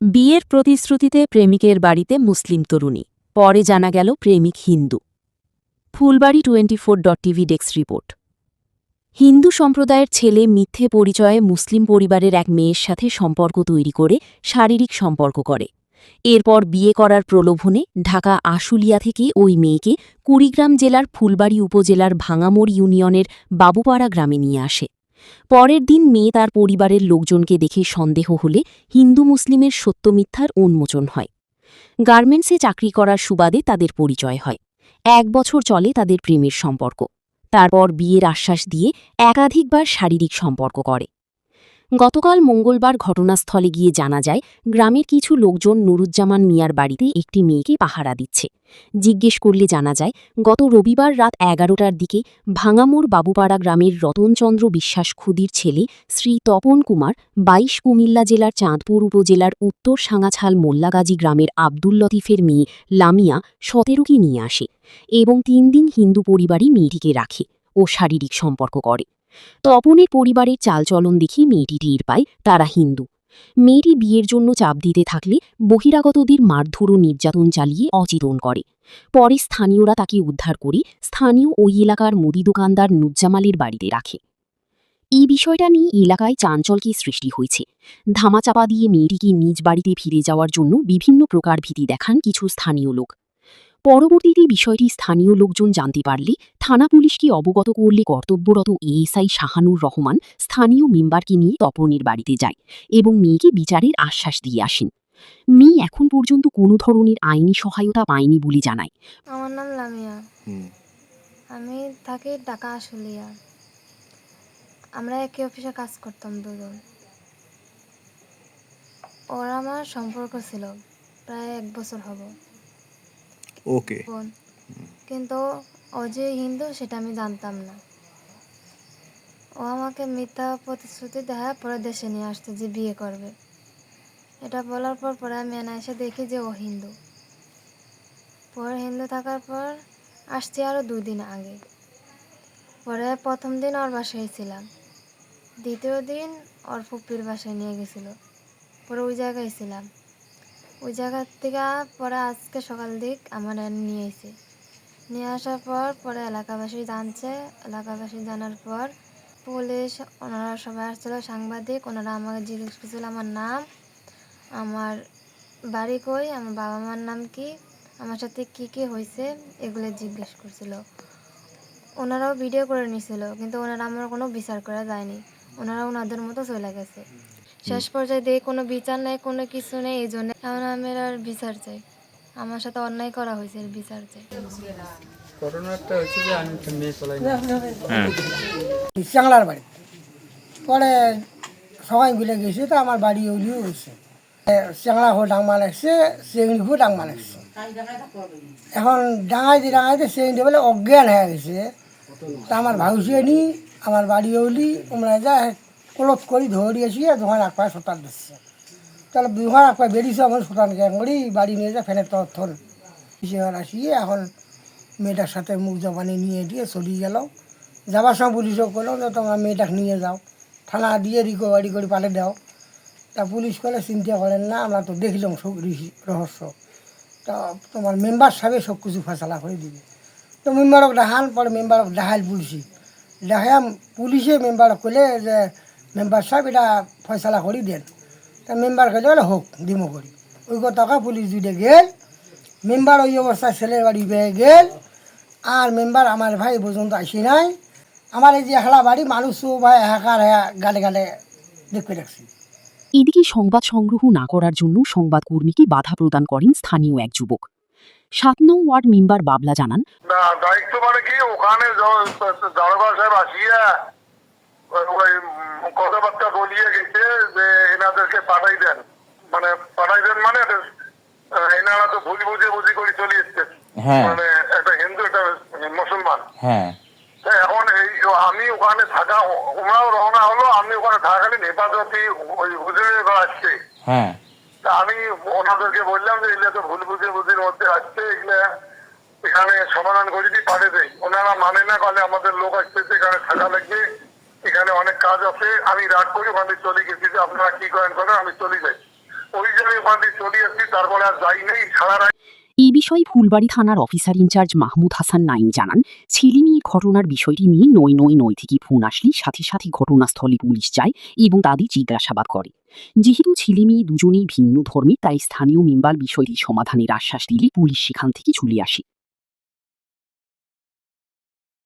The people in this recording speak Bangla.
বিয়ের প্রতিশ্রুতিতে প্রেমিকের বাড়িতে মুসলিম তরুণী, পরে জানা গেল প্রেমিক Hindu. Phulbari 24.tv desk report. Hindu সম্প্রদায়ের ছেলে মিথ্যে পরিচয়ে মুসলিম পরিবারের এক মেয়ের সাথে সম্পর্ক তৈরি করে শারীরিক সম্পর্ক করে। এরপর বিয়ে করার প্রলোভনে ঢাকা আশুলিয়া থেকে ওই মেয়েকে কুড়িগ্রাম জেলার ফুলবাড়ি উপজেলার ভাঙামোড় ইউনিয়নের বাবুপাড়া গ্রামে নিয়ে আসে। পরের দিন মেয়ে তার পরিবারের লোকজনকে দেখে সন্দেহ হলে হিন্দু মুসলিমের সত্য মিথ্যার উন্মোচন হয়। গার্মেন্টসে চাকরি করার সুবাদে তাদের পরিচয় হয়। 1 বছর চলে তাদের প্রেমের সম্পর্ক। তারপর বিয়ের আশ্বাস দিয়ে একাধিকবার শারীরিক সম্পর্ক করে। গতকাল মঙ্গলবার ঘটনাস্থলে গিয়ে জানা যায়, গ্রামের কিছু লোকজন নুরুজ্জামান মিয়ার বাড়িতে একটি মেয়েকে পাহারা দিচ্ছে। জিজ্ঞেস করলে জানা যায়, গত রবিবার রাত 11টার দিকে ভাঙামোড় বাবুপাড়া গ্রামের রতনচন্দ্র বিশ্বাস খুদির ছেলে শ্রী তপন কুমার 22 কুমিল্লা জেলার চাঁদপুর উপজেলার উত্তর সাঙাছাল মোল্লাগাজী গ্রামের আব্দুল লতিফের মেয়ে লামিয়া 17কে নিয়ে আসে এবং 3 দিন হিন্দু পরিবারই মেয়েটিকে রাখে ও শারীরিক সম্পর্ক করে। তপনের পরিবারের চালচলন দেখে মেয়েটি টের পায় তারা হিন্দু। মেয়েটি বিয়ের জন্য চাপ দিতে থাকলে বহিরাগতদের মারধর ও নির্যাতন চালিয়ে অচেতন করে। পরে স্থানীয়রা তাকে উদ্ধার করে স্থানীয় ওই এলাকার মুদি দোকানদার নুজ্জামালের বাড়িতে রাখে। এই বিষয়টা নিয়ে এলাকায় চাঞ্চল্যের সৃষ্টি হয়েছে। ধামাচাপা দিয়ে মেয়েটিকে নিজ বাড়িতে ফিরে যাওয়ার জন্য বিভিন্ন প্রকার ভীতি দেখান কিছু স্থানীয় লোক। পরবর্তীতে বিষয়টি স্থানীয় লোকজন জানতে পারলে থানা পুলিশকে অবগত করলে কর্তব্যরত এএসআই শাহানুর রহমান স্থানীয় মেম্বারকে নিয়ে তপনের বাড়িতে যায় এবং মেয়েকে বিচারের আশ্বাস দিয়ে আসেন। মেয়ে এখন পর্যন্ত কোনো ধরনের আইনি সহায়তা পায়নি বলে জানায়। আমার নাম লামিয়া। আমি থাকি ঢাকা আশুলিয়া। আমরা একই অফিসে কাজ করতাম দুজন। ওরা আমার সম্পর্ক ছিল প্রায় 1 বছর হব। ওকে। কিন্তু ও যে হিন্দু সেটা আমি জানতাম না। ও আমাকে মিথ্যা প্রতিশ্রুতি দেখায় পরে দেশে নিয়ে আসতে যে বিয়ে করবে। এটা বলার পর পরে আমি এসে দেখি যে ও হিন্দু। পরে হিন্দু থাকার পর আসছি আরও 2 দিন আগে। পরে প্রথম দিন ওর বাসায় ছিলাম, দ্বিতীয় দিন ওর ফুপির বাসায় নিয়ে গেছিল। পরে ওই জায়গায় ছিলাম। ওই জায়গা থেকে পরে আজকে সকাল দিক আমার নিয়ে এসে নিয়ে আসার পর পরে এলাকাবাসী জানছে। এলাকাবাসী জানার পর পুলিশ ওনারা সবাই আসছিল, সাংবাদিক। ওনারা আমাকে জিজ্ঞেস করছিল আমার নাম, আমার বাড়ি কই, আমার বাবা মার নাম কি, আমার সাথে কী কী হয়েছে এগুলো জিজ্ঞেস করছিল। ওনারাও ভিডিও করে নিছিল, কিন্তু ওনারা আমার কোনো বিচার করা যায়নি। ওনারা ওনাদের মতো চলে গেছে। শেষ পর্যায়ে দিয়ে কোনো বিচার নেই, কোনো কিছু নেই। এই জন্য এখন আমি আর বিচার চাই। আমার সাথে অন্যায় করা হয়েছে, বিচার চাই। ঘটনাটা হচ্ছে যে আমি একটা মেয়ে চলাই চাংলার বাড়ি। পরে সবাই মিলে গেছে, তো আমার বাড়ি ওলিও গেছে। চাংলা হো ডাংমা লাগছে, চেংড়ি হো ডাংমা লাগছে। এখন ডাঙাইতে চেংড়ি বলে অজ্ঞান হয়ে গেছে। তা আমার ভাউসিয়ে নি আমার বাড়ি ওলি ওমরা যা কলপ করি ধরিয়েছি, দোকান এক পায়ে সোতান দিচ্ছে। তাহলে দোকান এক পায়ে বেরিয়েছে, আমার সোতান গ্যাং করি বাড়ি নিয়ে যা ফেলে তখন আসিয়ে এখন মেয়েটার সাথে মুখ জবানি নিয়ে দিয়ে চলিয়ে গেল। যাবার সময় পুলিশও করলো যে তোমরা মেয়েটাকে নিয়ে যাও, থানা দিয়ে রিকভারি করে পাঠিয়ে দাও। তা পুলিশ করে চিন্তা করেন না, আমরা তো দেখলাম সব রহস্য, তা তোমার মেম্বার সাহেব সব কিছু ফয়সালা করে দিবে। তো মেম্বারক দেখান, পরে মেম্বারক দেখাইল দেখাম পুলিশে মেম্বারক করলে যে মেম্বার সাহেব এটা ফয়সালা করে দেন। তা মেম্বার কাছে বলে হোক দিমো করি। ওই কথা পুলিশ দুইটা গেল, মেম্বার ওই অবস্থায় ছেলের বাড়ি পেয়ে গেল। আর মেম্বার আমার ভাই পর্যন্ত আসি নাই। আমার এই যে একলা বাড়ি মানুষ ভাই একার গালে গালে দেখতে রাখছি। এদিকে সংবাদ সংগ্রহ না করার জন্য সংবাদকর্মীকে বাধা প্রদান করেন স্থানীয় এক যুবক। 7 নং ওয়ার্ড মেম্বার বাবলা জানান, দায়িত্ব মানে কি ওখানে দারোগা সাহেব আসিয়া ওই কথাবার্তা বলিয়ে গেছে যে এনাদেরকে পাঠাই দেন, মানে এনারা তো বুঝি করে চলে এসছে। মানে একটা হিন্দু একটা মুসলমান। এখন আমি ওখানে থাকা, ওনারাও রওনা হলো, আমি ওখানে থাকাকালীন হেফাজতি ওই হুজুরের আসছে। তা আমি ওনাদেরকে বললাম যে এগুলো তো বুঝির মধ্যে আসছে, এগুলো এখানে সমাধান করে দিয়ে পাঠিয়ে দেয়। ওনারা মানে না, বলে আমাদের লোক আসতেছে, এখানে থাকা লাগবে, এখানে অনেক কাজ আছে। আমি রাগ করি ওখানে চলে গেছি যে আপনারা কি করেন আমি চলে যাই। ওই যে আমি ওখান থেকে চলে এসেছি, তারপরে আর যাই নেই সারা রাত। এই বিষয়ে ফুলবাড়ি থানার অফিসার ইনচার্জ মাহমুদ হাসান নাইম জানান, ছেলেমেয়ে ঘটনার বিষয়টি নিয়ে নয় থেকে ফোন আসলেই সাথে সাথে ঘটনাস্থলে পুলিশ যায় এবং তাদের জিজ্ঞাসাবাদ করে। যেহেতু ছেলেমেয়ে দুজনেই ভিন্ন ধর্মী, তাই স্থানীয় মেম্বার বিষয়টি সমাধানের আশ্বাস দিলে পুলিশ সেখান থেকে চলে আসে।